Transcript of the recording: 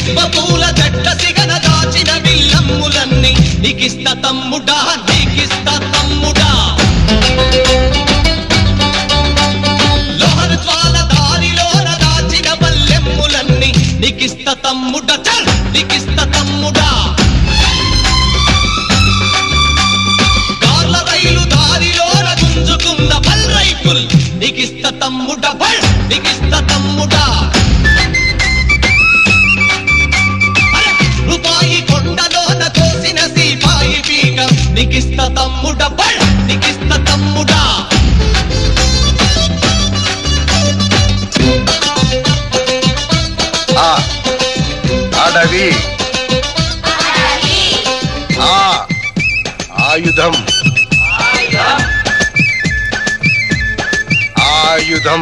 సిబ్బ పూల జట్ట సిగన దాచిన విల్లమ్ములన్నీ నీకిస్త తమ్ముడా నీకిస్త తమ్ముడా లోహన జ్వాల దారిలోన దాచిన బల్లెమ్ములన్నీ నీకిస్త తమ్ముడా చల్ నీకిస్త తమ్ముడా కార్ల రైలు దారిలోన గుంజుకున్న బల్ రైఫుల్ నీకిస్త తమ్ముడా బల్ నీకిస్త తమ్ముడా రూపాయి కొండలోన కోసిన సీపాయి పీక నీకిస్త తమ్ముడా బల్ నీకిస్త తమ్ముడా అడవి ఆయుధం ఆయుధం